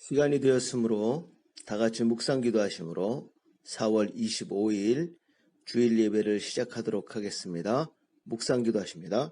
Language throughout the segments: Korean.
시간이 되었으므로 다 같이 묵상 기도하심으로 4월 25일 주일 예배를 시작하도록 하겠습니다. 묵상 기도하십니다.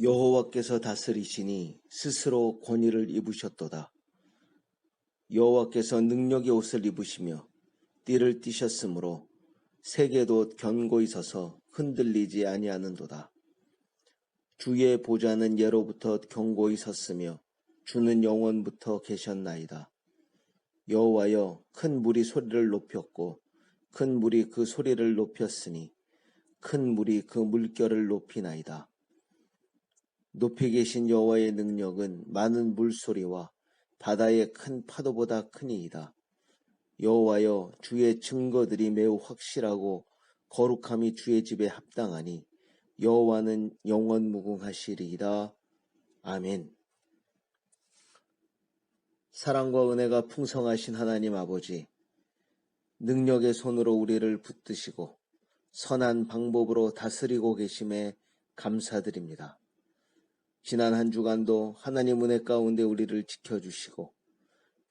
여호와께서 다스리시니 스스로 권위를 입으셨도다. 여호와께서 능력의 옷을 입으시며 띠를 띠셨으므로 세계도 견고히 서서 흔들리지 아니하는도다. 주의 보좌는 예로부터 견고히 섰으며 주는 영원부터 계셨나이다. 여호와여, 큰 물이 소리를 높였고 큰 물이 그 소리를 높였으니 큰 물이 그 물결을 높이나이다. 높이 계신 여호와의 능력은 많은 물소리와 바다의 큰 파도보다 크니이다. 여호와여, 주의 증거들이 매우 확실하고 거룩함이 주의 집에 합당하니 여호와는 영원무궁하시리이다. 아멘. 사랑과 은혜가 풍성하신 하나님 아버지, 능력의 손으로 우리를 붙드시고 선한 방법으로 다스리고 계심에 감사드립니다. 지난 한 주간도 하나님 은혜 가운데 우리를 지켜주시고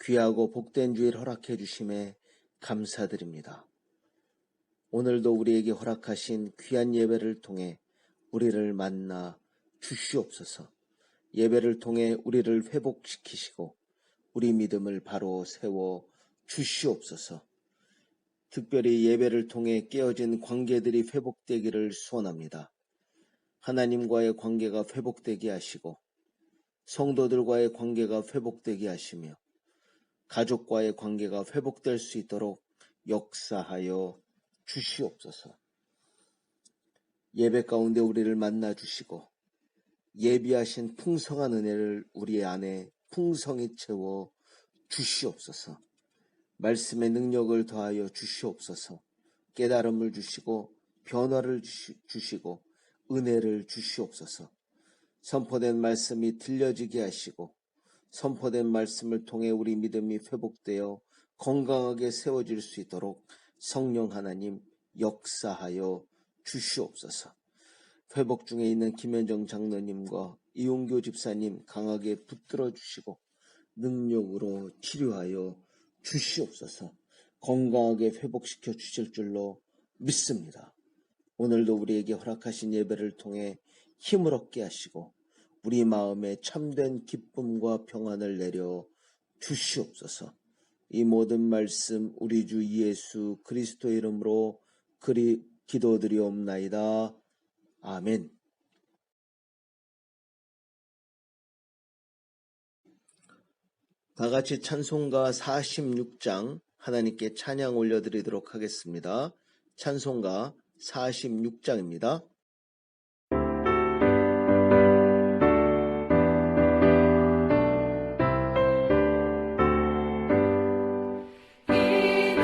귀하고 복된 주일 허락해 주심에 감사드립니다. 오늘도 우리에게 허락하신 귀한 예배를 통해 우리를 만나 주시옵소서. 예배를 통해 우리를 회복시키시고 우리 믿음을 바로 세워 주시옵소서. 특별히 예배를 통해 깨어진 관계들이 회복되기를 소원합니다. 하나님과의 관계가 회복되게 하시고 성도들과의 관계가 회복되게 하시며 가족과의 관계가 회복될 수 있도록 역사하여 주시옵소서. 예배 가운데 우리를 만나 주시고 예비하신 풍성한 은혜를 우리 안에 풍성히 채워 주시옵소서. 말씀의 능력을 더하여 주시옵소서. 깨달음을 주시고 변화를 주시고 은혜를 주시옵소서. 선포된 말씀이 들려지게 하시고 선포된 말씀을 통해 우리 믿음이 회복되어 건강하게 세워질 수 있도록 성령 하나님 역사하여 주시옵소서. 회복 중에 있는 김현정 장로님과 이용교 집사님 강하게 붙들어 주시고 능력으로 치료하여 주시옵소서. 건강하게 회복시켜 주실 줄로 믿습니다. 오늘도 우리에게 허락하신 예배를 통해 힘을 얻게 하시고 우리 마음에 참된 기쁨과 평안을 내려 주시옵소서. 이 모든 말씀 우리 주 예수 그리스도의 이름으로 기도드리옵나이다. 아멘. 다 같이 찬송가 46장 하나님께 찬양 올려드리도록 하겠습니다. 찬송가 46장입니다. 이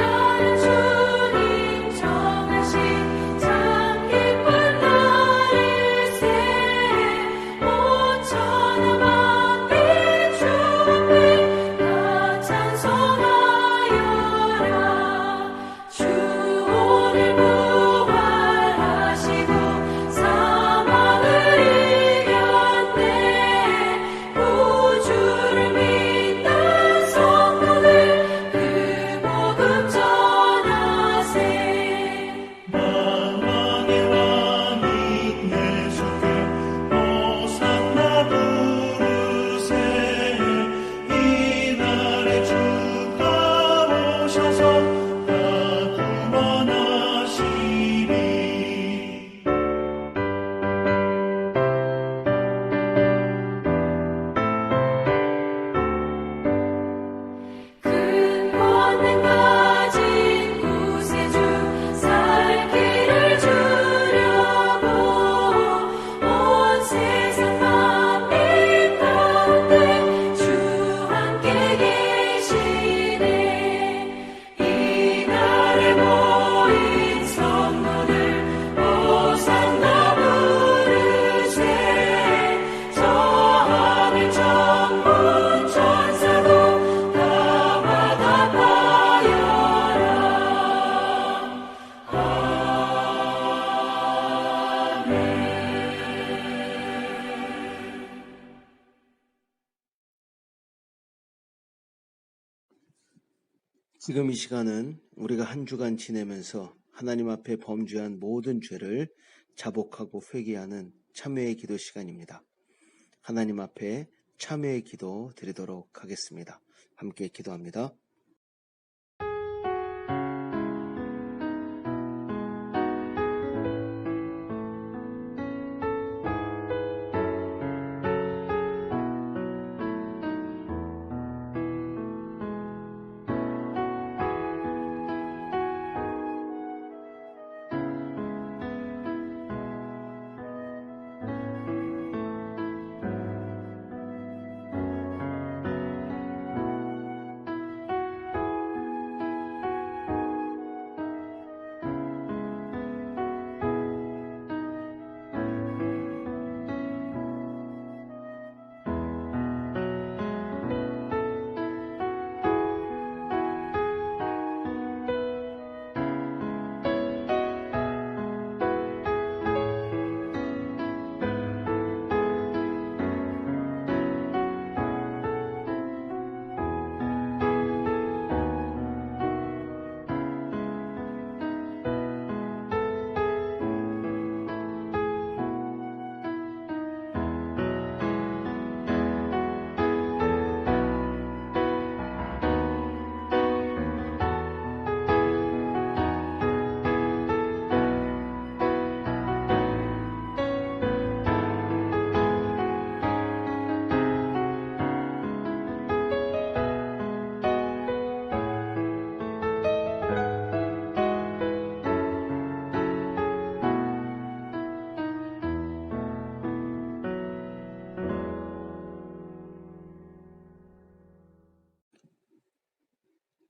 지금 이 시간은 우리가 한 주간 지내면서 하나님 앞에 범죄한 모든 죄를 자복하고 회개하는 참회의 기도 시간입니다. 하나님 앞에 참회의 기도 드리도록 하겠습니다. 함께 기도합니다.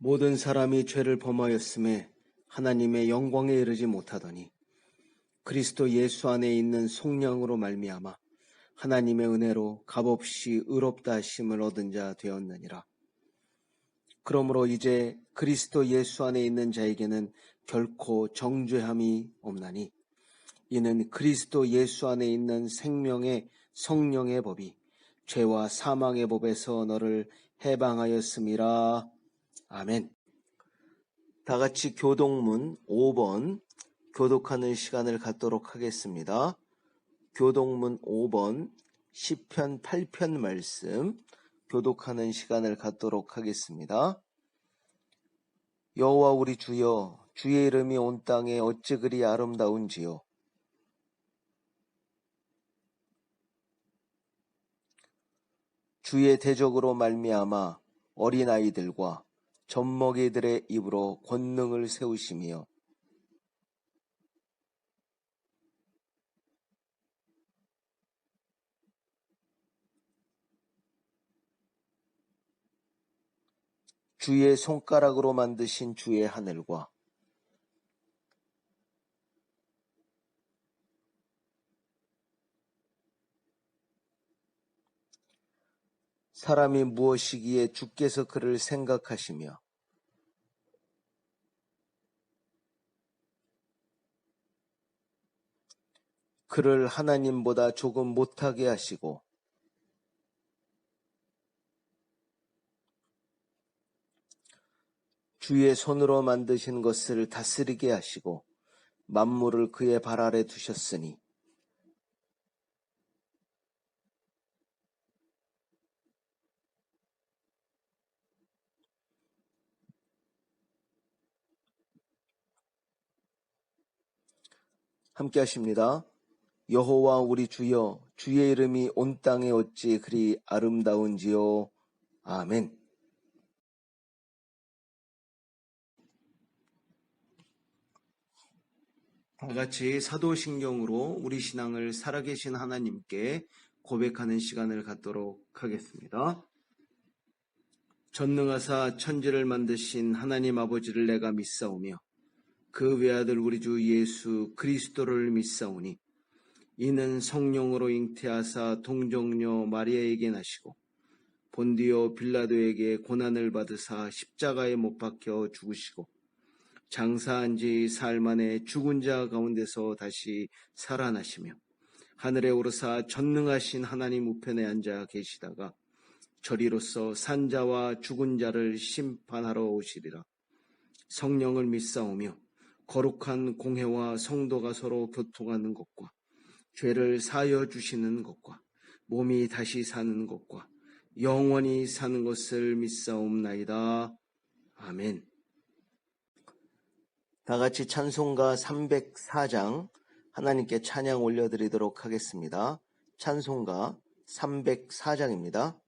모든 사람이 죄를 범하였음에 하나님의 영광에 이르지 못하더니 그리스도 예수 안에 있는 속량으로 말미암아 하나님의 은혜로 값없이 의롭다 하심을 얻은 자 되었느니라. 그러므로 이제 그리스도 예수 안에 있는 자에게는 결코 정죄함이 없나니 이는 그리스도 예수 안에 있는 생명의 성령의 법이 죄와 사망의 법에서 너를 해방하였음이라. 아멘. 다 같이 교독문 5번 교독하는 시간을 갖도록 하겠습니다. 교독문 5번 시편 8편 말씀 교독하는 시간을 갖도록 하겠습니다. 여호와 우리 주여, 주의 이름이 온 땅에 어찌 그리 아름다운지요. 주의 대적으로 말미암아 어린아이들과 젖먹이들의 입으로 권능을 세우시며 주의 손가락으로 만드신 주의 하늘과 사람이 무엇이기에 주께서 그를 생각하시며 그를 하나님보다 조금 못하게 하시고 주의 손으로 만드신 것을 다스리게 하시고 만물을 그의 발 아래 두셨으니 함께 하십니다. 여호와 우리 주여, 주의 이름이 온 땅에 어찌 그리 아름다운지요. 아멘. 다 같이 사도신경으로 우리 신앙을 살아계신 하나님께 고백하는 시간을 갖도록 하겠습니다. 전능하사 천지를 만드신 하나님 아버지를 내가 믿사오며 그 외아들 우리 주 예수 그리스도를 믿사오니 이는 성령으로 잉태하사 동정녀 마리아에게 나시고 본디오 빌라도에게 고난을 받으사 십자가에 못 박혀 죽으시고 장사한 지 사흘 만에 죽은 자 가운데서 다시 살아나시며 하늘에 오르사 전능하신 하나님 우편에 앉아 계시다가 저리로서 산자와 죽은 자를 심판하러 오시리라. 성령을 믿사오며 거룩한 공회와 성도가 서로 교통하는 것과 죄를 사하여 주시는 것과 몸이 다시 사는 것과 영원히 사는 것을 믿사옵나이다. 아멘. 다 같이 찬송가 304장 하나님께 찬양 올려드리도록 하겠습니다. 찬송가 304장입니다.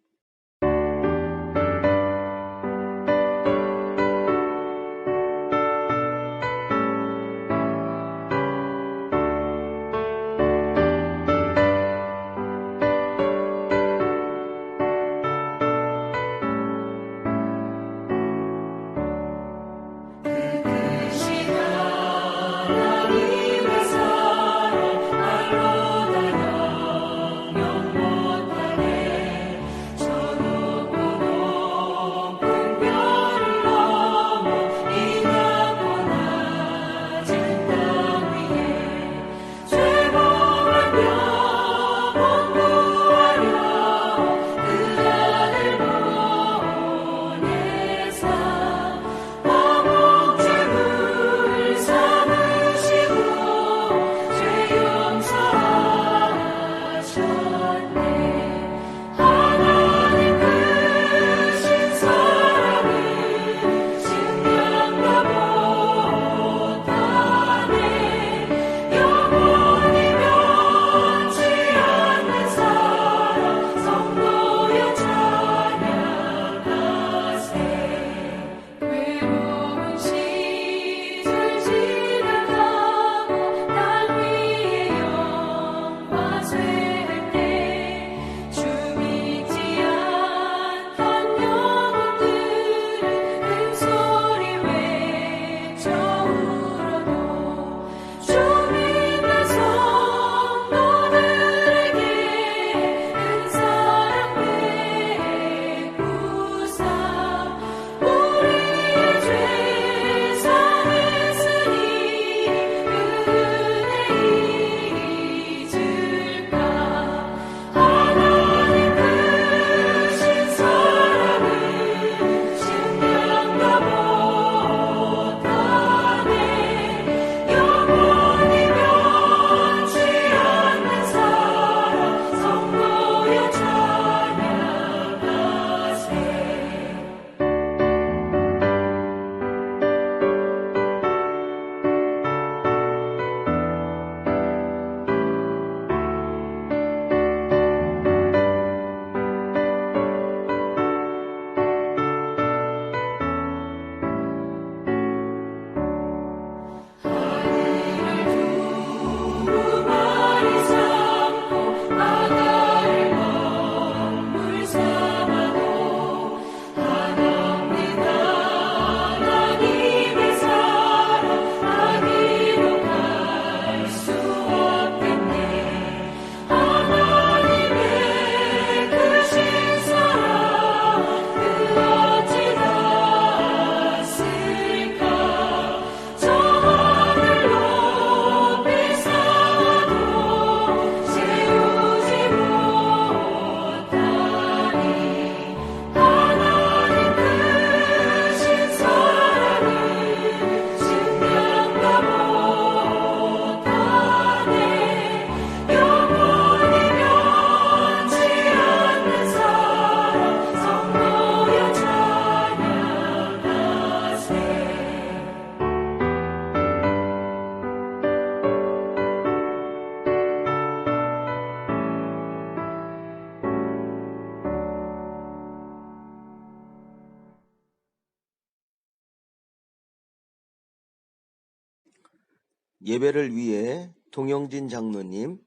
예배를 위해 동영진 장로님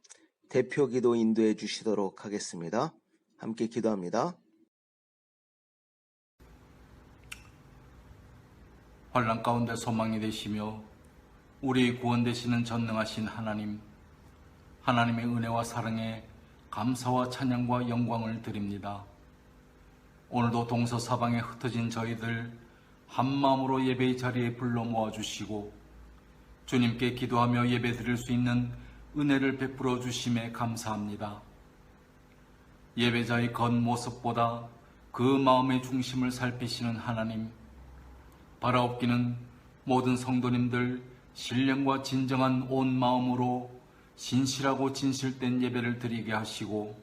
대표 기도 인도해 주시도록 하겠습니다. 함께 기도합니다. 환난 가운데 소망이 되시며 우리 구원 되시는 전능하신 하나님, 하나님의 은혜와 사랑에 감사와 찬양과 영광을 드립니다. 오늘도 동서사방에 흩어진 저희들 한마음으로 예배의 자리에 불러 모아주시고 주님께 기도하며 예배드릴 수 있는 은혜를 베풀어 주심에 감사합니다. 예배자의 겉모습보다 그 마음의 중심을 살피시는 하나님, 바라옵기는 모든 성도님들 신령과 진정한 온 마음으로 신실하고 진실된 예배를 드리게 하시고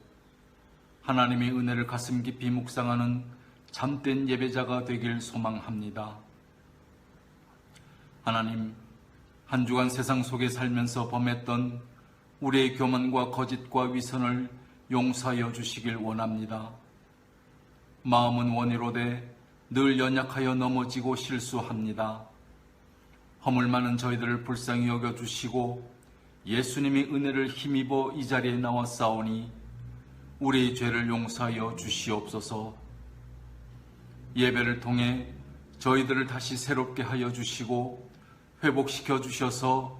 하나님의 은혜를 가슴 깊이 묵상하는 참된 예배자가 되길 소망합니다. 하나님, 한 주간 세상 속에 살면서 범했던 우리의 교만과 거짓과 위선을 용서하여 주시길 원합니다. 마음은 원이로되 늘 연약하여 넘어지고 실수합니다. 허물 많은 저희들을 불쌍히 여겨주시고 예수님의 은혜를 힘입어 이 자리에 나와 싸우니 우리의 죄를 용서하여 주시옵소서. 예배를 통해 저희들을 다시 새롭게 하여 주시고 회복시켜 주셔서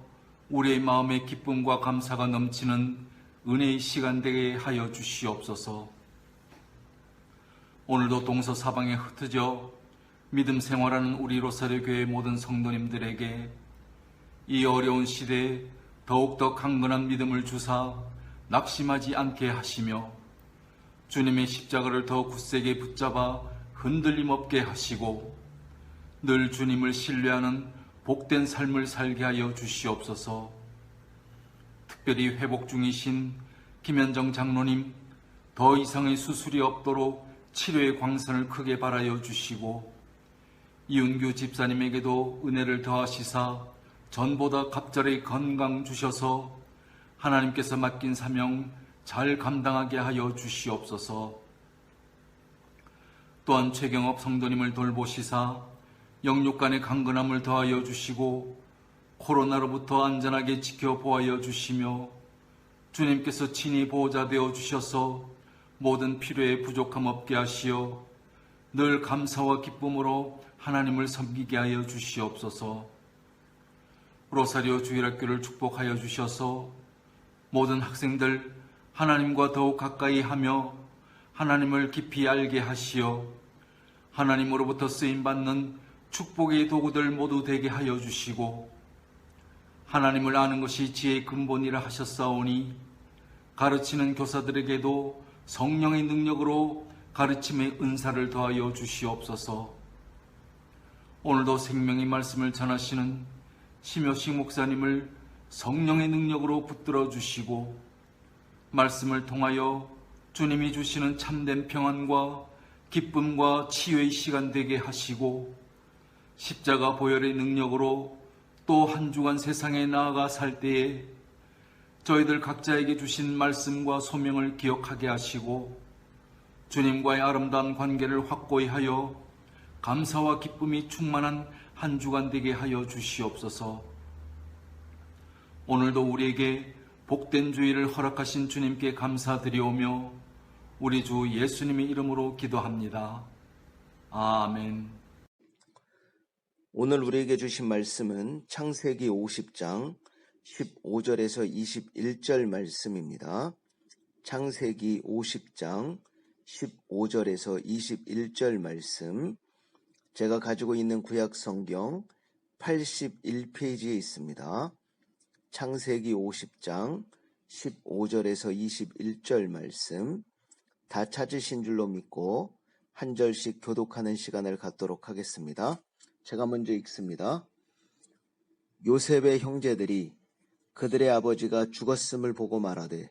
우리의 마음에 기쁨과 감사가 넘치는 은혜의 시간 되게 하여 주시옵소서. 오늘도 동서사방에 흩어져 믿음 생활하는 우리 로사리 교회 모든 성도님들에게 이 어려운 시대에 더욱더 강건한 믿음을 주사 낙심하지 않게 하시며 주님의 십자가를 더 굳세게 붙잡아 흔들림 없게 하시고 늘 주님을 신뢰하는 복된 삶을 살게 하여 주시옵소서. 특별히 회복 중이신 김현정 장로님 더 이상의 수술이 없도록 치료의 광선을 크게 발하여 주시고 이은규 집사님에게도 은혜를 더하시사 전보다 갑절의 건강 주셔서 하나님께서 맡긴 사명 잘 감당하게 하여 주시옵소서. 또한 최경업 성도님을 돌보시사 영육간의 강건함을 더하여 주시고 코로나로부터 안전하게 지켜보아여 주시며 주님께서 친히 보호자 되어 주셔서 모든 필요에 부족함 없게 하시어 늘 감사와 기쁨으로 하나님을 섬기게 하여 주시옵소서. 로사리오 주일학교를 축복하여 주셔서 모든 학생들 하나님과 더욱 가까이 하며 하나님을 깊이 알게 하시어 하나님으로부터 쓰임받는 축복의 도구들 모두 되게 하여 주시고 하나님을 아는 것이 지혜의 근본이라 하셨사오니 가르치는 교사들에게도 성령의 능력으로 가르침의 은사를 더하여 주시옵소서. 오늘도 생명의 말씀을 전하시는 심효식 목사님을 성령의 능력으로 붙들어 주시고 말씀을 통하여 주님이 주시는 참된 평안과 기쁨과 치유의 시간 되게 하시고 십자가 보혈의 능력으로 또 한 주간 세상에 나아가 살 때에 저희들 각자에게 주신 말씀과 소명을 기억하게 하시고 주님과의 아름다운 관계를 확고히 하여 감사와 기쁨이 충만한 한 주간 되게 하여 주시옵소서. 오늘도 우리에게 복된 주일을 허락하신 주님께 감사드리오며 우리 주 예수님의 이름으로 기도합니다. 아멘. 오늘 우리에게 주신 말씀은 창세기 50장 15절에서 21절 말씀입니다. 창세기 50장 15절에서 21절 말씀, 제가 가지고 있는 구약 성경 81페이지에 있습니다. 창세기 50장 15절에서 21절 말씀 다 찾으신 줄로 믿고 한 절씩 교독하는 시간을 갖도록 하겠습니다. 제가 먼저 읽습니다. 요셉의 형제들이 그들의 아버지가 죽었음을 보고 말하되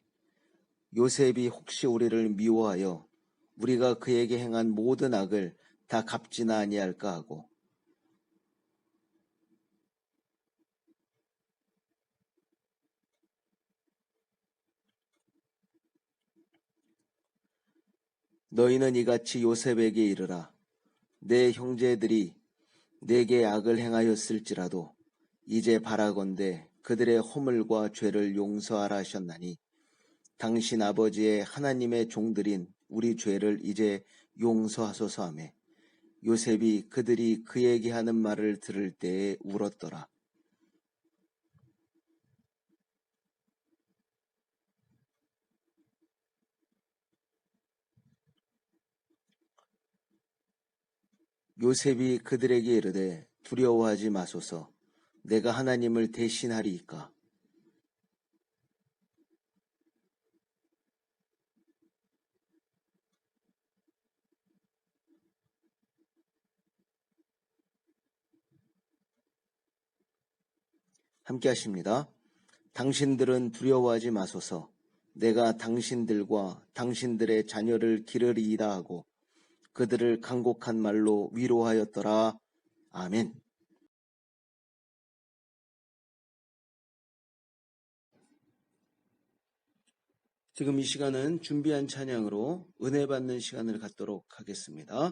요셉이 혹시 우리를 미워하여 우리가 그에게 행한 모든 악을 다 갚지나 아니할까 하고 너희는 이같이 요셉에게 이르라. 내 형제들이 내게 악을 행하였을지라도 이제 바라건대 그들의 허물과 죄를 용서하라 하셨나니 당신 아버지의 하나님의 종들인 우리 죄를 이제 용서하소서 하매 요셉이 그들이 그에게 하는 말을 들을 때에 울었더라. 요셉이 그들에게 이르되 두려워하지 마소서. 내가 하나님을 대신하리이까. 함께 하십니다. 당신들은 두려워하지 마소서. 내가 당신들과 당신들의 자녀를 기르리이다 하고 그들을 간곡한 말로 위로하였더라. 아멘. 지금 이 시간은 준비한 찬양으로 은혜 받는 시간을 갖도록 하겠습니다.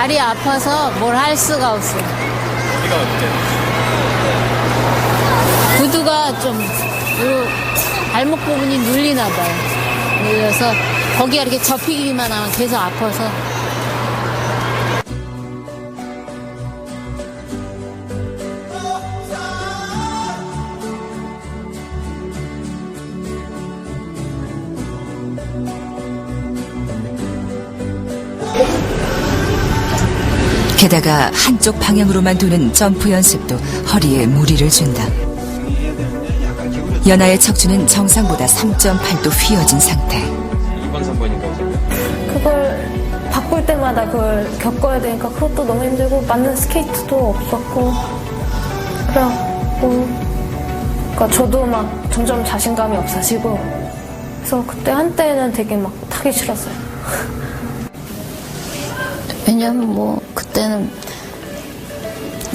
다리 아파서 뭘 할 수가 없어요. 다리가 어때요? 구두가 좀, 발목 부분이 눌리나 봐요. 눌려서, 거기가 이렇게 접히기만 하면 계속 아파서. 게다가 한쪽 방향으로만 도는 점프 연습도 허리에 무리를 준다. 연아의 척추는 정상보다 3.8도 휘어진 상태. 2번, 3번인가? 그걸 바꿀 때마다 그걸 겪어야 되니까 그것도 너무 힘들고 맞는 스케이트도 없었고 그래갖고 그러니까 저도 막 점점 자신감이 없어지고 그래서 그때 한때는 되게 막 타기 싫었어요. 왜냐면 뭐, 그때는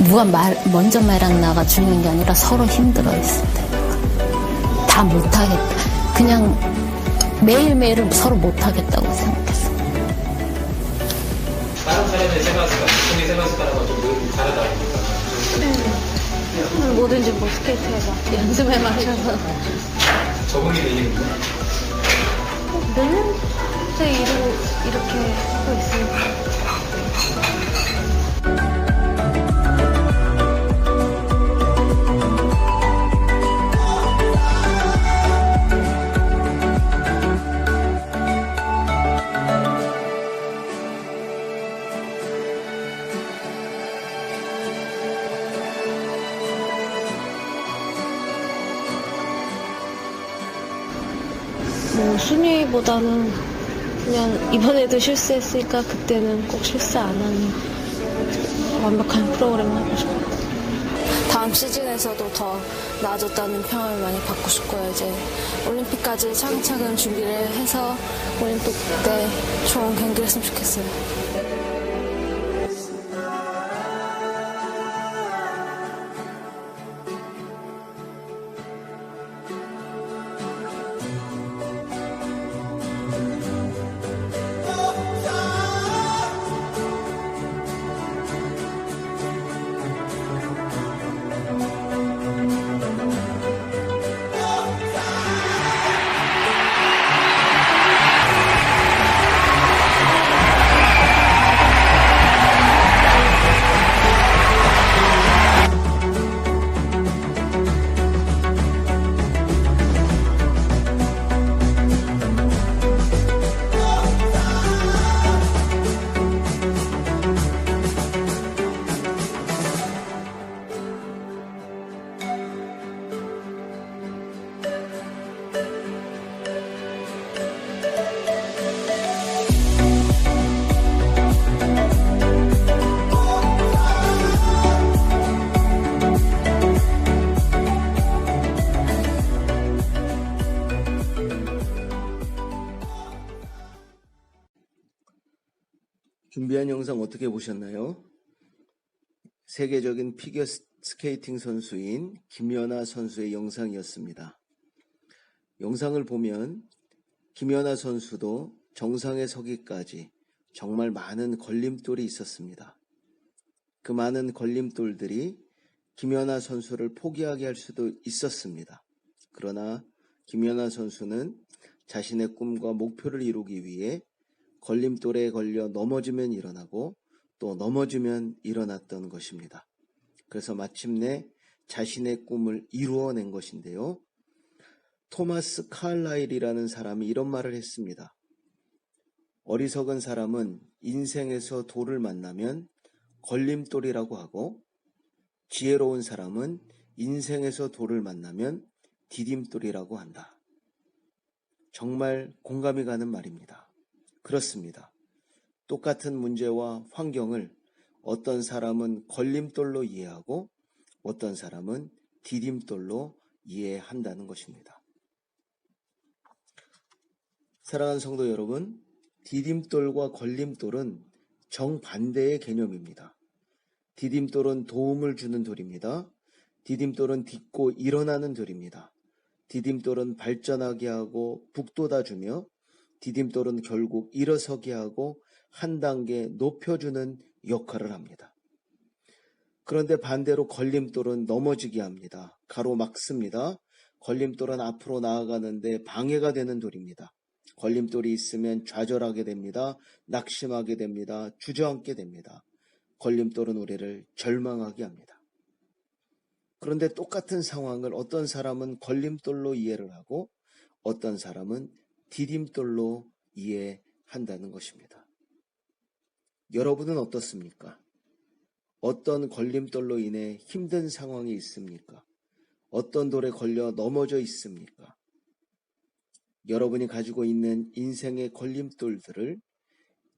누가 먼저 말한 나가 죽는 게 아니라 서로 힘들어 했을 때. 다 못하겠다. 그냥 매일매일을 서로 못하겠다고 생각했어. 다른 사람의 생활습관, 본인 생활습관하고 좀 다르다니까. 뭐든지 뭐 스케이트해서 연습에 맞춰서 적응이 되겠는데? 몇 년째 이렇게 하고 있으니까. 뭐 순위보다는 그냥 이번에도 실수했으니까 그때는 꼭 실수 안 하는 완벽한 프로그램을 하고 싶어요. 다음 시즌에서도 더 나아졌다는 평을 많이 받고 싶고요. 이제 올림픽까지 차근차근 준비를 해서 올림픽 때 좋은 경기를 했으면 좋겠어요. 준비한 영상 어떻게 보셨나요? 세계적인 피겨 스케이팅 선수인 김연아 선수의 영상이었습니다. 영상을 보면 김연아 선수도 정상에 서기까지 정말 많은 걸림돌이 있었습니다. 그 많은 걸림돌들이 김연아 선수를 포기하게 할 수도 있었습니다. 그러나 김연아 선수는 자신의 꿈과 목표를 이루기 위해 걸림돌에 걸려 넘어지면 일어나고 또 넘어지면 일어났던 것입니다. 그래서 마침내 자신의 꿈을 이루어낸 것인데요. 토마스 칼라일이라는 사람이 이런 말을 했습니다. 어리석은 사람은 인생에서 돌을 만나면 걸림돌이라고 하고 지혜로운 사람은 인생에서 돌을 만나면 디딤돌이라고 한다. 정말 공감이 가는 말입니다. 그렇습니다. 똑같은 문제와 환경을 어떤 사람은 걸림돌로 이해하고 어떤 사람은 디딤돌로 이해한다는 것입니다. 사랑하는 성도 여러분, 디딤돌과 걸림돌은 정반대의 개념입니다. 디딤돌은 도움을 주는 돌입니다. 디딤돌은 딛고 일어나는 돌입니다. 디딤돌은 발전하게 하고 북돋아주며 디딤돌은 결국 일어서게 하고 한 단계 높여주는 역할을 합니다. 그런데 반대로 걸림돌은 넘어지게 합니다. 가로막습니다. 걸림돌은 앞으로 나아가는데 방해가 되는 돌입니다. 걸림돌이 있으면 좌절하게 됩니다. 낙심하게 됩니다. 주저앉게 됩니다. 걸림돌은 우리를 절망하게 합니다. 그런데 똑같은 상황을 어떤 사람은 걸림돌로 이해를 하고 어떤 사람은 디딤돌로 이해한다는 것입니다. 여러분은 어떻습니까? 어떤 걸림돌로 인해 힘든 상황이 있습니까? 어떤 돌에 걸려 넘어져 있습니까? 여러분이 가지고 있는 인생의 걸림돌들을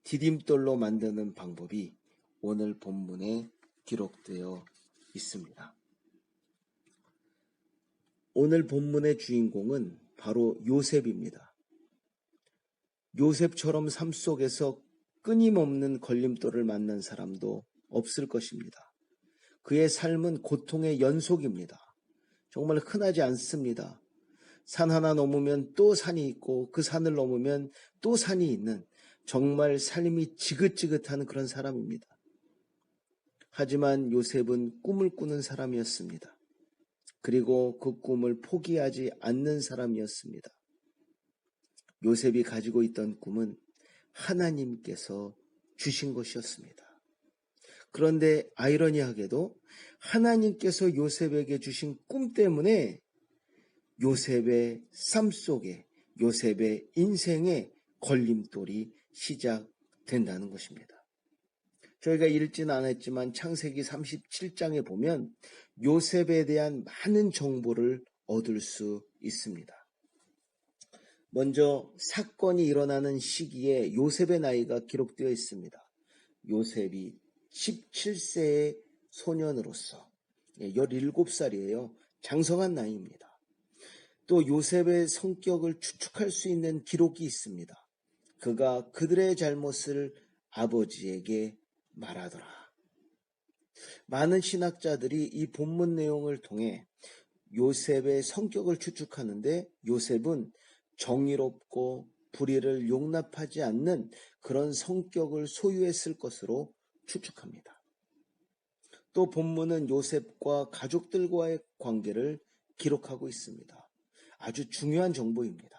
디딤돌로 만드는 방법이 오늘 본문에 기록되어 있습니다. 오늘 본문의 주인공은 바로 요셉입니다. 요셉처럼 삶 속에서 끊임없는 걸림돌을 만난 사람도 없을 것입니다. 그의 삶은 고통의 연속입니다. 정말 흔하지 않습니다. 산 하나 넘으면 또 산이 있고 그 산을 넘으면 또 산이 있는 정말 삶이 지긋지긋한 그런 사람입니다. 하지만 요셉은 꿈을 꾸는 사람이었습니다. 그리고 그 꿈을 포기하지 않는 사람이었습니다. 요셉이 가지고 있던 꿈은 하나님께서 주신 것이었습니다. 그런데 아이러니하게도 하나님께서 요셉에게 주신 꿈 때문에 요셉의 삶 속에, 요셉의 인생에 걸림돌이 시작된다는 것입니다. 저희가 읽지는 않았지만 창세기 37장에 보면 요셉에 대한 많은 정보를 얻을 수 있습니다. 먼저 사건이 일어나는 시기에 요셉의 나이가 기록되어 있습니다. 요셉이 17세의 소년으로서 17살이에요. 장성한 나이입니다. 또 요셉의 성격을 추측할 수 있는 기록이 있습니다. 그가 그들의 잘못을 아버지에게 말하더라. 많은 신학자들이 이 본문 내용을 통해 요셉의 성격을 추측하는데 요셉은 정의롭고 불의를 용납하지 않는 그런 성격을 소유했을 것으로 추측합니다. 또 본문은 요셉과 가족들과의 관계를 기록하고 있습니다. 아주 중요한 정보입니다.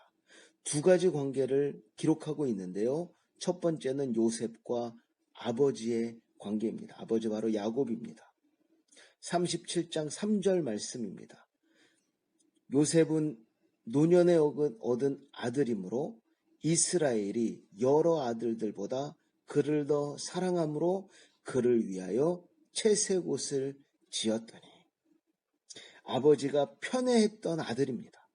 두 가지 관계를 기록하고 있는데요. 첫 번째는 요셉과 아버지의 관계입니다. 아버지 바로 야곱입니다. 37장 3절 말씀입니다. 요셉은 노년에 얻은 아들이므로 이스라엘이 여러 아들들보다 그를 더 사랑함으로 그를 위하여 채색 옷을 지었더니 아버지가 편애했던 아들입니다.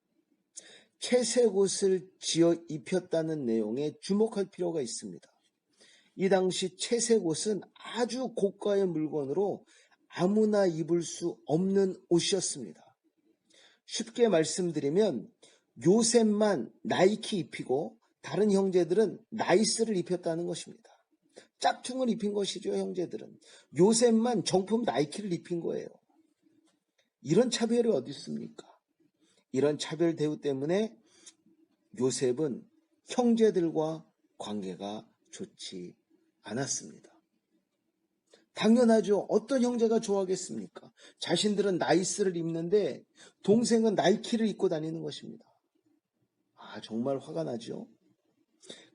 채색 옷을 지어 입혔다는 내용에 주목할 필요가 있습니다. 이 당시 채색 옷은 아주 고가의 물건으로 아무나 입을 수 없는 옷이었습니다. 쉽게 말씀드리면 요셉만 나이키 입히고 다른 형제들은 나이스를 입혔다는 것입니다. 짝퉁을 입힌 것이죠, 형제들은. 요셉만 정품 나이키를 입힌 거예요. 이런 차별이 어디 있습니까? 이런 차별 대우 때문에 요셉은 형제들과 관계가 좋지 않았습니다. 당연하죠. 어떤 형제가 좋아하겠습니까? 자신들은 나이스를 입는데 동생은 나이키를 입고 다니는 것입니다. 정말 화가 나죠.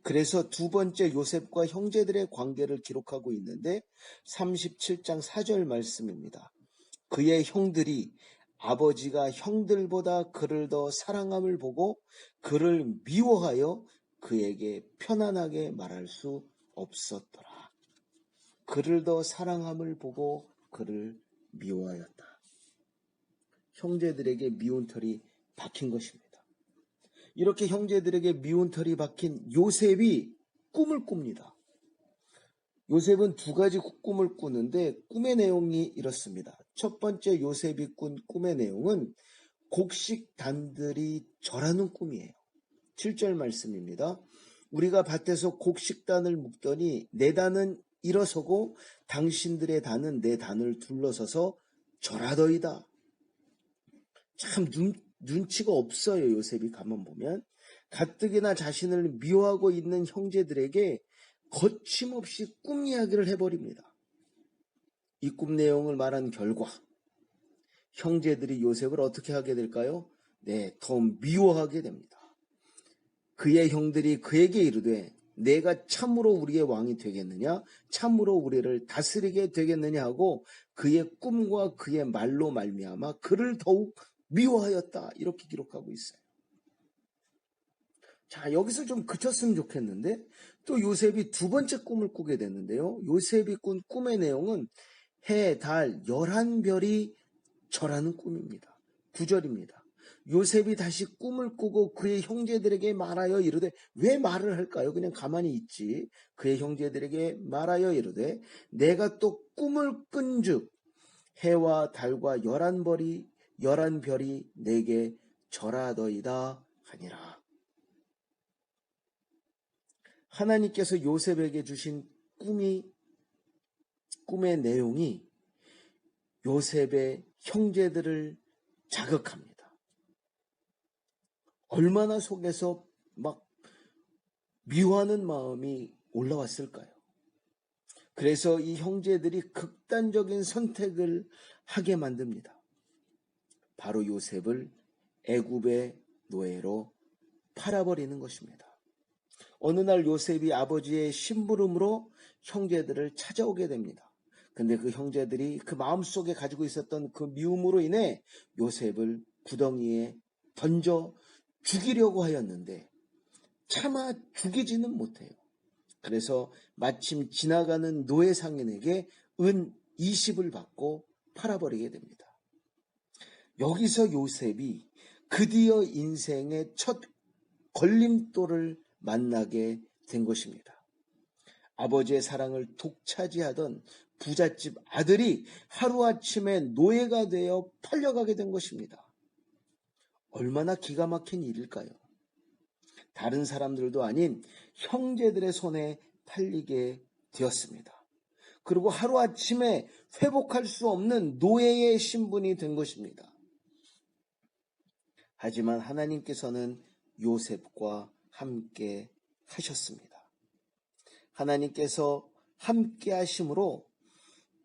그래서 두 번째 요셉과 형제들의 관계를 기록하고 있는데 37장 4절 말씀입니다. 그의 형들이 아버지가 형들보다 그를 더 사랑함을 보고 그를 미워하여 그에게 편안하게 말할 수 없었더라. 그를 더 사랑함을 보고 그를 미워하였다. 형제들에게 미운 털이 박힌 것입니다. 이렇게 형제들에게 미운 털이 박힌 요셉이 꿈을 꿉니다. 요셉은 두 가지 꿈을 꾸는데 꿈의 내용이 이렇습니다. 첫 번째 요셉이 꾼 꿈의 내용은 곡식단들이 절하는 꿈이에요. 7절 말씀입니다. 우리가 밭에서 곡식단을 묶더니 내 단은 일어서고 당신들의 단은 내 단을 둘러서서 절하더이다. 참 눈치가 없어요. 요셉이 가만 보면. 가뜩이나 자신을 미워하고 있는 형제들에게 거침없이 꿈 이야기를 해버립니다. 이 꿈 내용을 말한 결과 형제들이 요셉을 어떻게 하게 될까요? 네, 더 미워하게 됩니다. 그의 형들이 그에게 이르되 내가 참으로 우리의 왕이 되겠느냐? 참으로 우리를 다스리게 되겠느냐 하고 그의 꿈과 그의 말로 말미암아 그를 더욱 미워하였다. 이렇게 기록하고 있어요. 자, 여기서 좀 그쳤으면 좋겠는데 또 요셉이 두 번째 꿈을 꾸게 됐는데요. 요셉이 꾼 꿈의 내용은 해, 달, 11별이 절하는 꿈입니다. 9절입니다. 요셉이 다시 꿈을 꾸고 그의 형제들에게 말하여 이르되, 왜 말을 할까요? 그냥 가만히 있지. 그의 형제들에게 말하여 이르되 내가 또 꿈을 꾼즉 해와 달과 11별이 내게 절하더이다 하니라. 하나님께서 요셉에게 주신 꿈의 내용이 요셉의 형제들을 자극합니다. 얼마나 속에서 막 미워하는 마음이 올라왔을까요? 그래서 이 형제들이 극단적인 선택을 하게 만듭니다. 바로 요셉을 애굽의 노예로 팔아버리는 것입니다. 어느 날 요셉이 아버지의 심부름으로 형제들을 찾아오게 됩니다. 근데 그 형제들이 그 마음속에 가지고 있었던 그 미움으로 인해 요셉을 구덩이에 던져 죽이려고 하였는데 차마 죽이지는 못해요. 그래서 마침 지나가는 노예 상인에게 은 20을 받고 팔아버리게 됩니다. 여기서 요셉이 드디어 인생의 첫 걸림돌을 만나게 된 것입니다. 아버지의 사랑을 독차지하던 부잣집 아들이 하루아침에 노예가 되어 팔려가게 된 것입니다. 얼마나 기가 막힌 일일까요? 다른 사람들도 아닌 형제들의 손에 팔리게 되었습니다. 그리고 하루아침에 회복할 수 없는 노예의 신분이 된 것입니다. 하지만 하나님께서는 요셉과 함께 하셨습니다. 하나님께서 함께 하심으로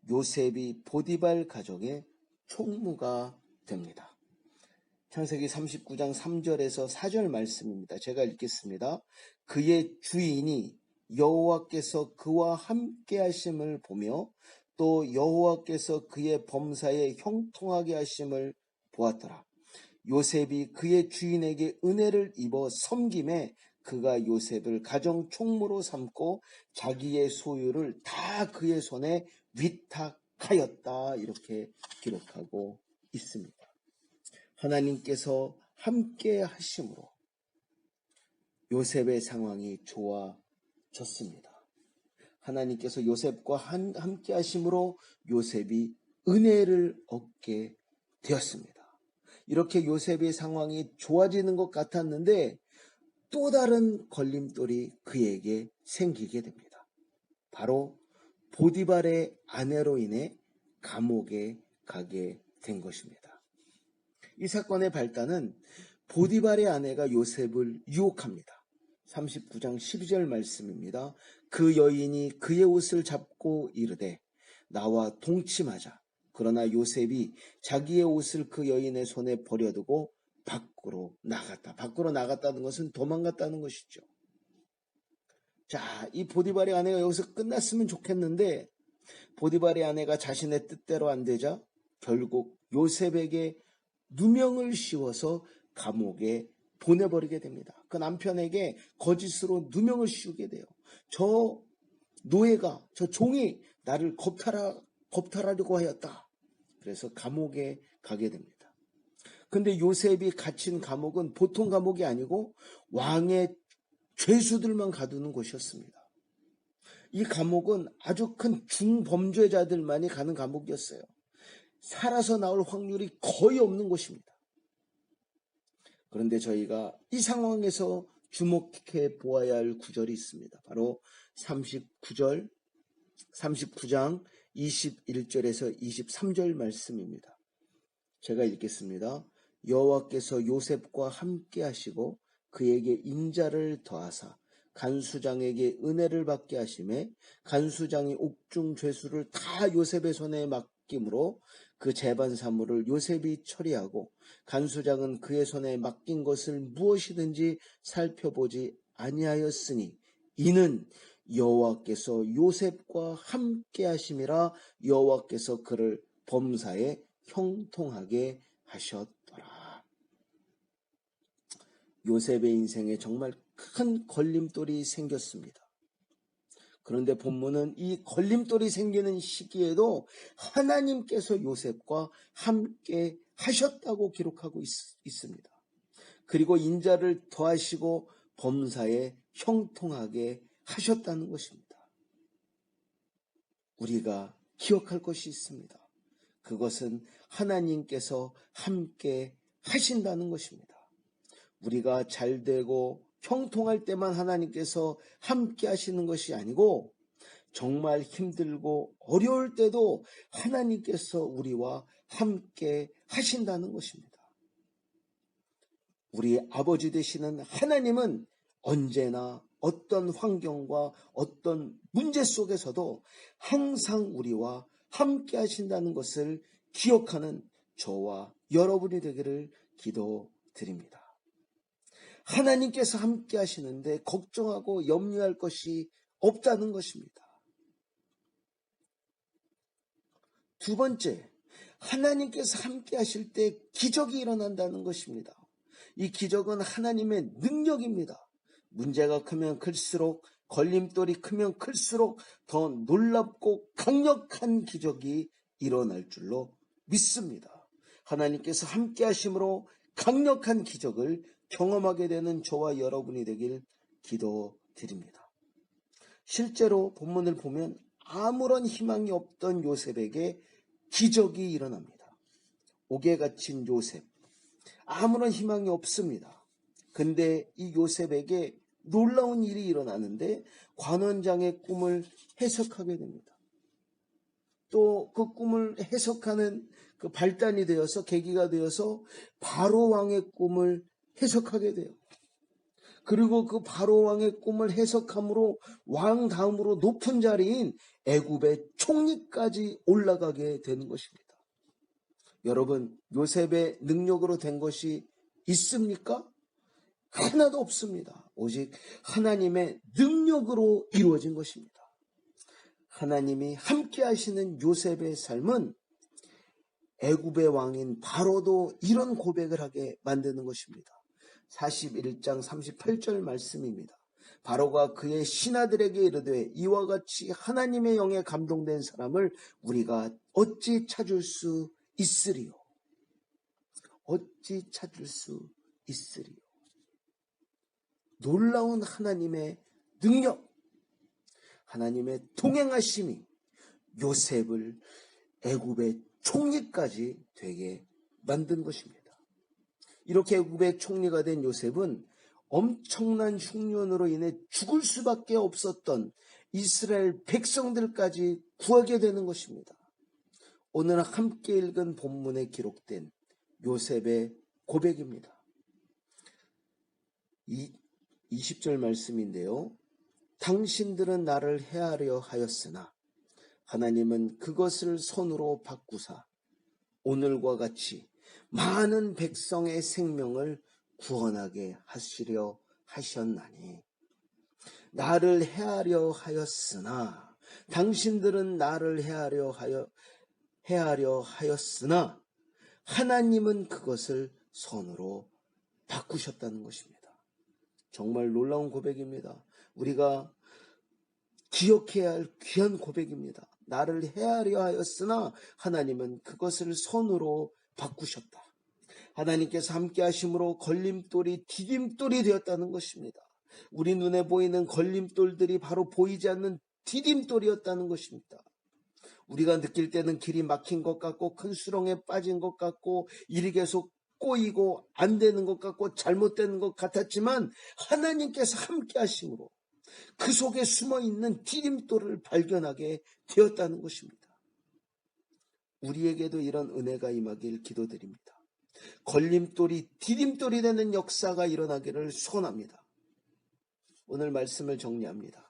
요셉이 보디발 가족의 총무가 됩니다. 창세기 39장 3절에서 4절 말씀입니다. 제가 읽겠습니다. 그의 주인이 여호와께서 그와 함께 하심을 보며 또 여호와께서 그의 범사에 형통하게 하심을 보았더라. 요셉이 그의 주인에게 은혜를 입어 섬김에 그가 요셉을 가정 총무로 삼고 자기의 소유를 다 그의 손에 위탁하였다. 이렇게 기록하고 있습니다. 하나님께서 함께 하심으로 요셉의 상황이 좋아졌습니다. 하나님께서 요셉과 함께 하심으로 요셉이 은혜를 얻게 되었습니다. 이렇게 요셉의 상황이 좋아지는 것 같았는데 또 다른 걸림돌이 그에게 생기게 됩니다. 바로 보디발의 아내로 인해 감옥에 가게 된 것입니다. 이 사건의 발단은 보디발의 아내가 요셉을 유혹합니다. 39장 12절 말씀입니다. 그 여인이 그의 옷을 잡고 이르되 나와 동침하자. 그러나 요셉이 자기의 옷을 그 여인의 손에 버려두고 밖으로 나갔다. 밖으로 나갔다는 것은 도망갔다는 것이죠. 자, 이 보디발의 아내가 여기서 끝났으면 좋겠는데 보디발의 아내가 자신의 뜻대로 안 되자 결국 요셉에게 누명을 씌워서 감옥에 보내버리게 됩니다. 그 남편에게 거짓으로 누명을 씌우게 돼요. 저 노예가, 저 종이 나를 겁탈하려고 하였다. 그래서 감옥에 가게 됩니다. 근데 요셉이 갇힌 감옥은 보통 감옥이 아니고 왕의 죄수들만 가두는 곳이었습니다. 이 감옥은 아주 큰 중범죄자들만이 가는 감옥이었어요. 살아서 나올 확률이 거의 없는 곳입니다. 그런데 저희가 이 상황에서 주목해 보아야 할 구절이 있습니다. 바로 39장 21절에서 23절 말씀입니다. 제가 읽겠습니다. 여호와께서 요셉과 함께 하시고 그에게 인자를 더하사 간수장에게 은혜를 받게 하심에 간수장이 옥중 죄수를 다 요셉의 손에 맡김으로 그 재반 사물을 요셉이 처리하고 간수장은 그의 손에 맡긴 것을 무엇이든지 살펴보지 아니하였으니 이는 여호와께서 요셉과 함께 하심이라. 여호와께서 그를 범사에 형통하게 하셨더라. 요셉의 인생에 정말 큰 걸림돌이 생겼습니다. 그런데 본문은 이 걸림돌이 생기는 시기에도 하나님께서 요셉과 함께 하셨다고 기록하고 있습니다. 그리고 인자를 더하시고 범사에 형통하게 하셨다는 것입니다. 우리가 기억할 것이 있습니다. 그것은 하나님께서 함께 하신다는 것입니다. 우리가 잘되고 형통할 때만 하나님께서 함께 하시는 것이 아니고 정말 힘들고 어려울 때도 하나님께서 우리와 함께 하신다는 것입니다. 우리 아버지 되시는 하나님은 언제나 어떤 환경과 어떤 문제 속에서도 항상 우리와 함께 하신다는 것을 기억하는 저와 여러분이 되기를 기도드립니다. 하나님께서 함께 하시는데 걱정하고 염려할 것이 없다는 것입니다. 두 번째, 하나님께서 함께 하실 때 기적이 일어난다는 것입니다. 이 기적은 하나님의 능력입니다. 문제가 크면 클수록, 걸림돌이 크면 클수록 더 놀랍고 강력한 기적이 일어날 줄로 믿습니다. 하나님께서 함께 하심으로 강력한 기적을 경험하게 되는 저와 여러분이 되길 기도드립니다. 실제로 본문을 보면 아무런 희망이 없던 요셉에게 기적이 일어납니다. 옥에 갇힌 요셉, 아무런 희망이 없습니다. 근데 이 요셉에게 놀라운 일이 일어나는데 관원장의 꿈을 해석하게 됩니다. 또 그 꿈을 해석하는 그 발단이 되어서 계기가 되어서 바로 왕의 꿈을 해석하게 돼요. 그리고 그 바로 왕의 꿈을 해석함으로 왕 다음으로 높은 자리인 애굽의 총리까지 올라가게 되는 것입니다. 여러분, 요셉의 능력으로 된 것이 있습니까? 하나도 없습니다. 오직 하나님의 능력으로 이루어진 것입니다. 하나님이 함께 하시는 요셉의 삶은 애굽의 왕인 바로도 이런 고백을 하게 만드는 것입니다. 41장 38절 말씀입니다. 바로가 그의 신하들에게 이르되 이와 같이 하나님의 영에 감동된 사람을 우리가 어찌 찾을 수 있으리요? 어찌 찾을 수 있으리요? 놀라운 하나님의 능력, 하나님의 동행하심이 요셉을 애굽의 총리까지 되게 만든 것입니다. 이렇게 애굽의 총리가 된 요셉은 엄청난 흉년으로 인해 죽을 수밖에 없었던 이스라엘 백성들까지 구하게 되는 것입니다. 오늘 함께 읽은 본문에 기록된 요셉의 고백입니다. 20절 말씀인데요. 당신들은 나를 해하려 하였으나 하나님은 그것을 손으로 바꾸사 오늘과 같이 많은 백성의 생명을 구원하게 하시려 하셨나니. 나를 해하려 하였으나, 당신들은 나를 해하려 하였으나 하나님은 그것을 손으로 바꾸셨다는 것입니다. 정말 놀라운 고백입니다. 우리가 기억해야 할 귀한 고백입니다. 나를 해하려 하였으나 하나님은 그것을 손으로 바꾸셨다. 하나님께서 함께 하심으로 걸림돌이 디딤돌이 되었다는 것입니다. 우리 눈에 보이는 걸림돌들이 바로 보이지 않는 디딤돌이었다는 것입니다. 우리가 느낄 때는 길이 막힌 것 같고 큰 수렁에 빠진 것 같고 일이 계속 꼬이고 안 되는 것 같고 잘못되는 것 같았지만 하나님께서 함께 하심으로 그 속에 숨어있는 디딤돌을 발견하게 되었다는 것입니다. 우리에게도 이런 은혜가 임하길 기도드립니다. 걸림돌이 디딤돌이 되는 역사가 일어나기를 소원합니다. 오늘 말씀을 정리합니다.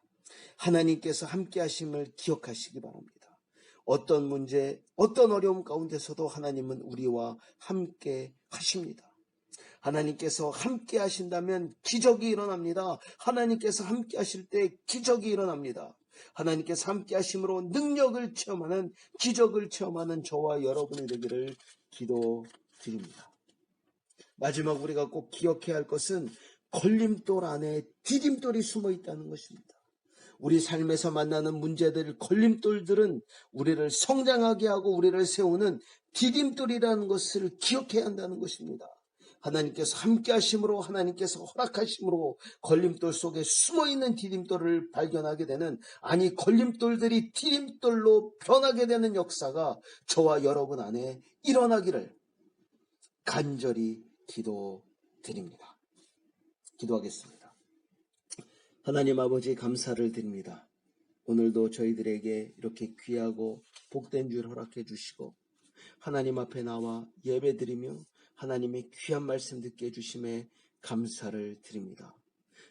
하나님께서 함께 하심을 기억하시기 바랍니다. 어떤 문제, 어떤 어려움 가운데서도 하나님은 우리와 함께 하십니다. 하나님께서 함께 하신다면 기적이 일어납니다. 하나님께서 함께 하실 때 기적이 일어납니다. 하나님께서 함께 하심으로 능력을 체험하는, 기적을 체험하는 저와 여러분이 되기를 기도드립니다. 마지막 우리가 꼭 기억해야 할 것은 걸림돌 안에 디딤돌이 숨어 있다는 것입니다. 우리 삶에서 만나는 문제들, 걸림돌들은 우리를 성장하게 하고 우리를 세우는 디딤돌이라는 것을 기억해야 한다는 것입니다. 하나님께서 함께 하심으로, 하나님께서 허락하심으로 걸림돌 속에 숨어있는 디딤돌을 발견하게 되는, 아니 걸림돌들이 디딤돌로 변하게 되는 역사가 저와 여러분 안에 일어나기를 간절히 기도드립니다. 기도하겠습니다. 하나님 아버지, 감사를 드립니다. 오늘도 저희들에게 이렇게 귀하고 복된 줄 허락해 주시고 하나님 앞에 나와 예배드리며 하나님의 귀한 말씀 듣게 해주심에 감사를 드립니다.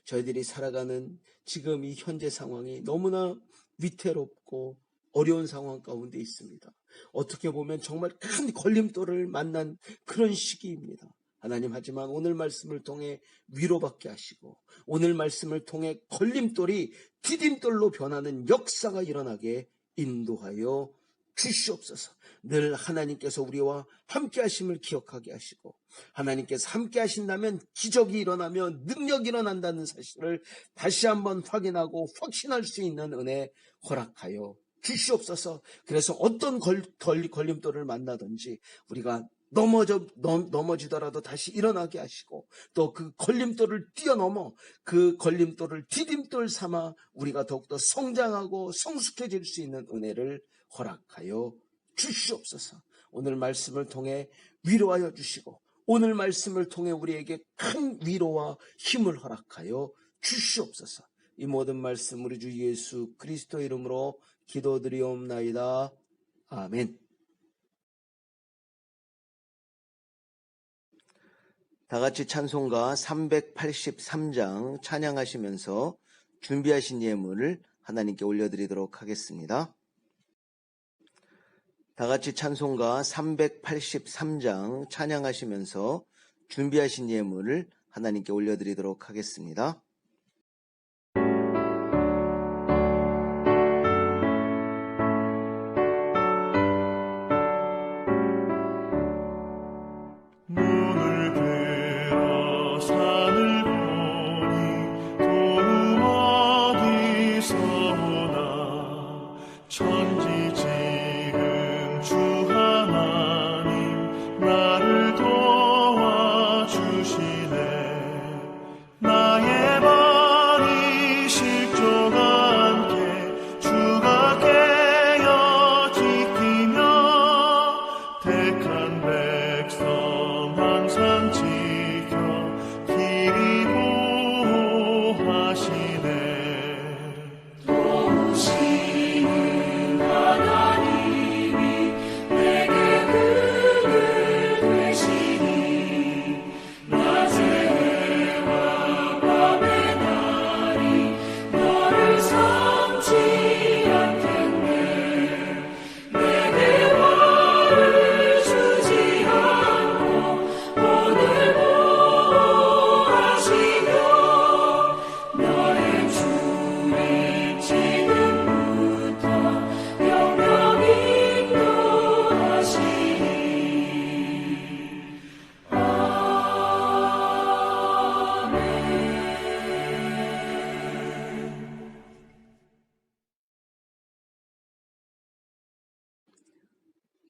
저희들이 살아가는 지금 이 현재 상황이 너무나 위태롭고 어려운 상황 가운데 있습니다. 어떻게 보면 정말 큰 걸림돌을 만난 그런 시기입니다. 하나님, 하지만 오늘 말씀을 통해 위로받게 하시고 오늘 말씀을 통해 걸림돌이 디딤돌로 변하는 역사가 일어나게 인도하여 주시옵소서. 늘 하나님께서 우리와 함께 하심을 기억하게 하시고 하나님께서 함께 하신다면 기적이 일어나며 능력이 일어난다는 사실을 다시 한번 확인하고 확신할 수 있는 은혜 허락하여 주시옵소서. 그래서 어떤 걸림돌을 만나든지 우리가 넘어지더라도 다시 일어나게 하시고 또 그 걸림돌을 뛰어넘어 그 걸림돌을 디딤돌 삼아 우리가 더욱더 성장하고 성숙해질 수 있는 은혜를 허락하여 주시옵소서. 오늘 말씀을 통해 위로하여 주시고 오늘 말씀을 통해 우리에게 큰 위로와 힘을 허락하여 주시옵소서. 이 모든 말씀 우리 주 예수 그리스도 이름으로 기도드리옵나이다. 아멘. 다 같이 찬송가 383장 찬양하시면서 준비하신 예물을 하나님께 올려드리도록 하겠습니다. 다 같이 찬송가 383장 찬양하시면서 준비하신 예물을 하나님께 올려드리도록 하겠습니다.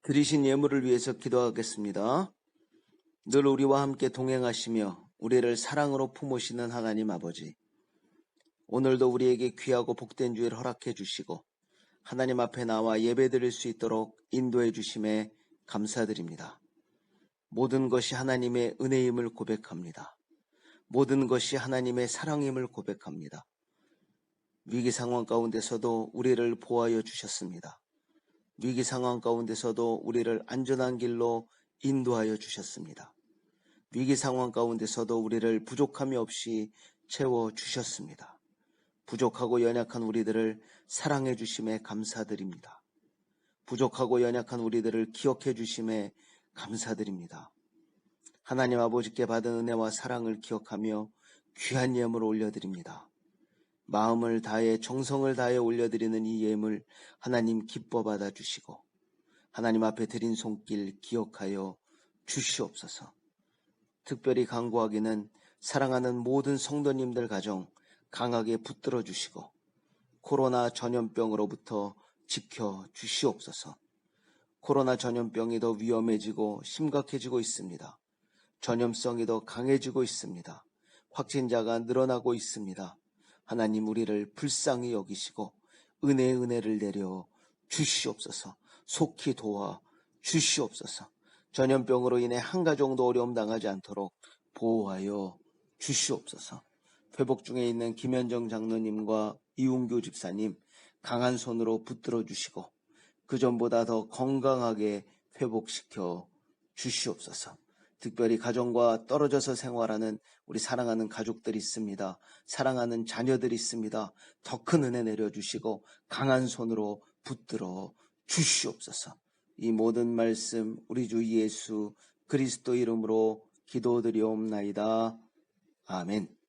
드리신 예물을 위해서 기도하겠습니다. 늘 우리와 함께 동행하시며 우리를 사랑으로 품으시는 하나님 아버지, 오늘도 우리에게 귀하고 복된 주일 허락해 주시고 하나님 앞에 나와 예배드릴 수 있도록 인도해 주심에 감사드립니다. 모든 것이 하나님의 은혜임을 고백합니다. 모든 것이 하나님의 사랑임을 고백합니다. 위기 상황 가운데서도 우리를 보호하여 주셨습니다. 위기 상황 가운데서도 우리를 안전한 길로 인도하여 주셨습니다. 위기 상황 가운데서도 우리를 부족함이 없이 채워주셨습니다. 부족하고 연약한 우리들을 사랑해 주심에 감사드립니다. 부족하고 연약한 우리들을 기억해 주심에 감사드립니다. 하나님 아버지께 받은 은혜와 사랑을 기억하며 귀한 예물을 올려드립니다. 마음을 다해 정성을 다해 올려드리는 이 예물 하나님 기뻐 받아주시고 하나님 앞에 드린 손길 기억하여 주시옵소서. 특별히 간구하기는 사랑하는 모든 성도님들 가정 강하게 붙들어 주시고 코로나 전염병으로부터 지켜 주시옵소서. 코로나 전염병이 더 위험해지고 심각해지고 있습니다. 전염성이 더 강해지고 있습니다. 확진자가 늘어나고 있습니다. 하나님 우리를 불쌍히 여기시고 은혜를 내려 주시옵소서. 속히 도와 주시옵소서. 전염병으로 인해 한 가정도 어려움 당하지 않도록 보호하여 주시옵소서. 회복 중에 있는 김현정 장로님과 이웅규 집사님 강한 손으로 붙들어 주시고 그 전보다 더 건강하게 회복시켜 주시옵소서. 특별히 가정과 떨어져서 생활하는 우리 사랑하는 가족들이 있습니다. 사랑하는 자녀들이 있습니다. 더 큰 은혜 내려주시고 강한 손으로 붙들어 주시옵소서. 이 모든 말씀 우리 주 예수 그리스도 이름으로 기도드리옵나이다. 아멘.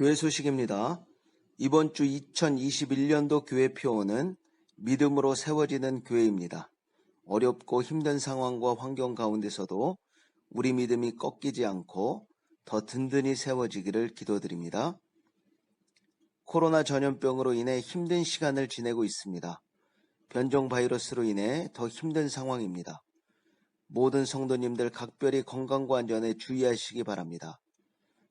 교회 소식입니다. 이번 주 2021년도 교회 표어는 믿음으로 세워지는 교회입니다. 어렵고 힘든 상황과 환경 가운데서도 우리 믿음이 꺾이지 않고 더 든든히 세워지기를 기도드립니다. 코로나 전염병으로 인해 힘든 시간을 지내고 있습니다. 변종 바이러스로 인해 더 힘든 상황입니다. 모든 성도님들 각별히 건강과 안전에 주의하시기 바랍니다.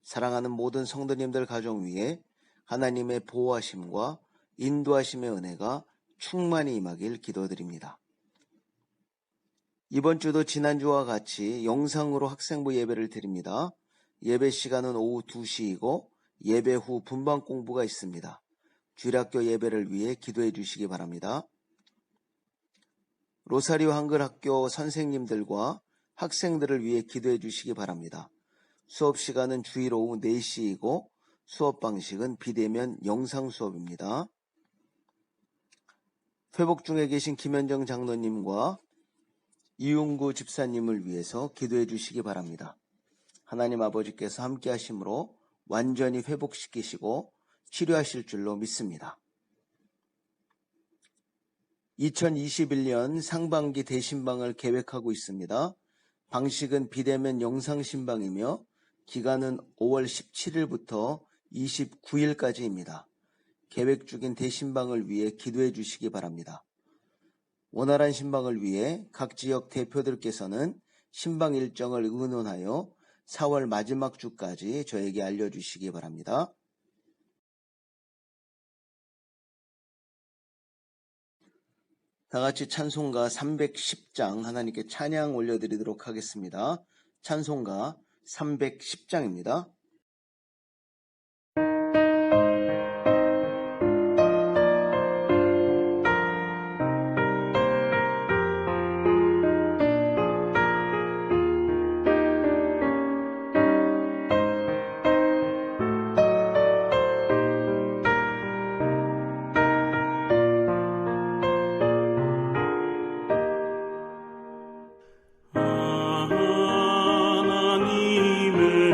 사랑하는 모든 성도님들 가정 위에 하나님의 보호하심과 인도하심의 은혜가 충만히 임하길 기도드립니다. 이번 주도 지난주와 같이 영상으로 학생부 예배를 드립니다. 예배 시간은 오후 2시이고 예배 후 분방 공부가 있습니다. 주일학교 예배를 위해 기도해 주시기 바랍니다. 로사리오 한글학교 선생님들과 학생들을 위해 기도해 주시기 바랍니다. 수업 시간은 주일 오후 4시이고 수업 방식은 비대면 영상 수업입니다. 회복 중에 계신 김현정 장로님과 이용구 집사님을 위해서 기도해 주시기 바랍니다. 하나님 아버지께서 함께 하심으로 완전히 회복시키시고 치료하실 줄로 믿습니다. 2021년 상반기 대신방을 계획하고 있습니다. 방식은 비대면 영상 신방이며 기간은 5월 17일부터 29일까지입니다. 계획 중인 대신방을 위해 기도해 주시기 바랍니다. 원활한 신방을 위해 각 지역 대표들께서는 신방 일정을 의논하여 4월 마지막 주까지 저에게 알려주시기 바랍니다. 다 같이 찬송가 310장 하나님께 찬양 올려드리도록 하겠습니다. 찬송가 310장입니다. 하나님의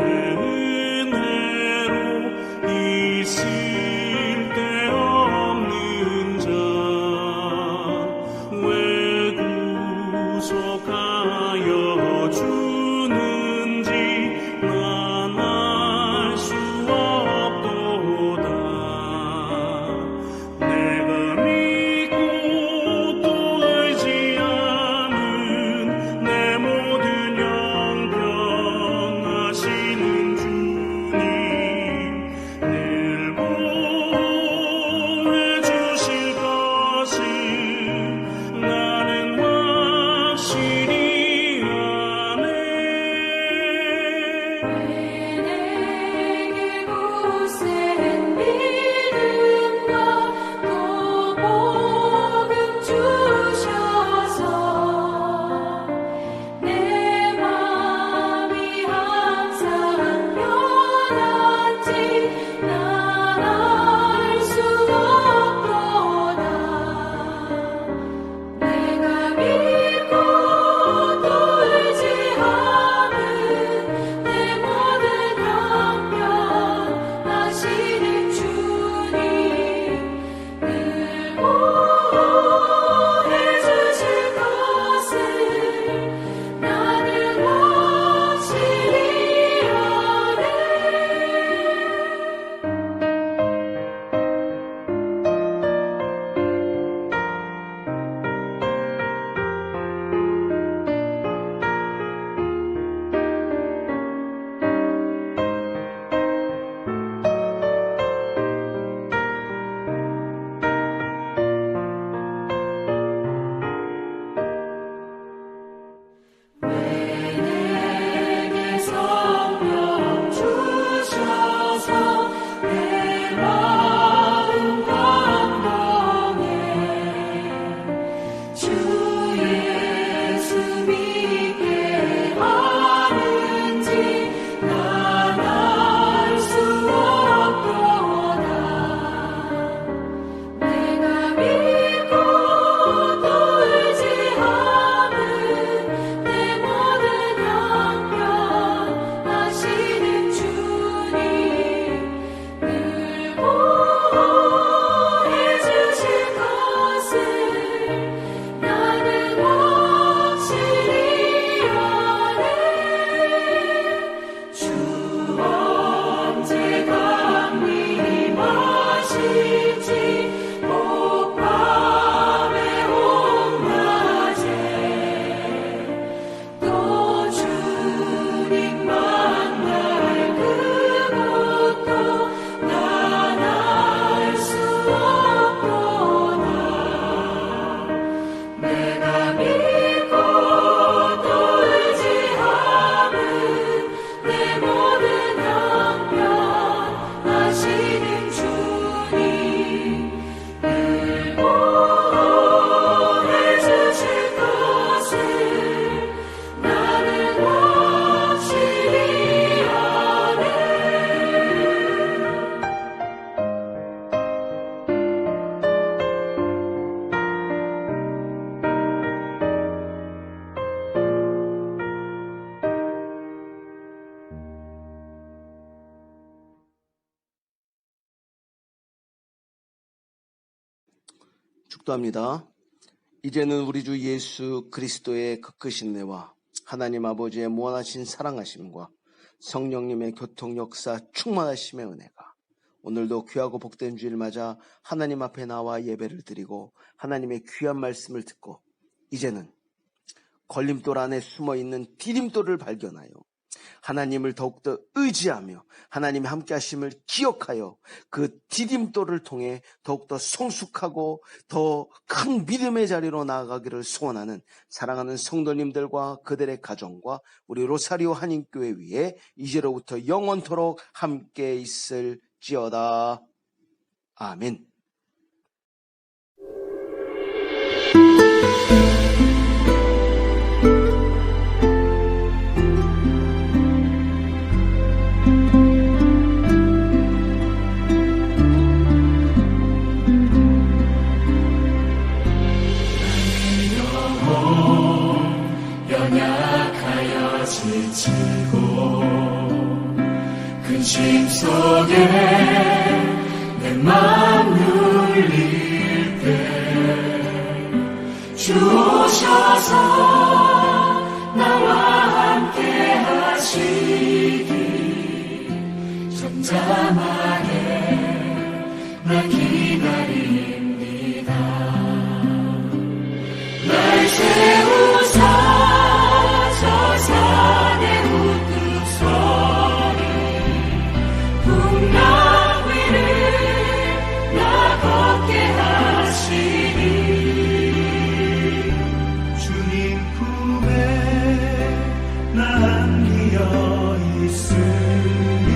축도합니다. 이제는 우리 주 예수 그리스도의 그 크신 은혜와 하나님 아버지의 무한하신 사랑하심과 성령님의 교통 역사 충만하심의 은혜가 오늘도 귀하고 복된 주일 맞아 하나님 앞에 나와 예배를 드리고 하나님의 귀한 말씀을 듣고 이제는 걸림돌 안에 숨어있는 디딤돌을 발견하여 하나님을 더욱더 의지하며 하나님의 함께 하심을 기억하여 그 디딤돌을 통해 더욱더 성숙하고 더 큰 믿음의 자리로 나아가기를 소원하는 사랑하는 성도님들과 그들의 가정과 우리 로사리오 한인교회 위에 이제로부터 영원토록 함께 있을지어다. 아멘. 연약하여 지치고 근심 속에 내 맘 눌릴 때 주 오셔서 나와 함께 하시기 잠잠하게 날 기다립니다. 날 세우사 저 산의 우뚝 소리 풍랑 위를 나 걷게 하시니 주님 품에 나 안기어 있으니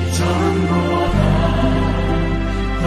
이전보다 더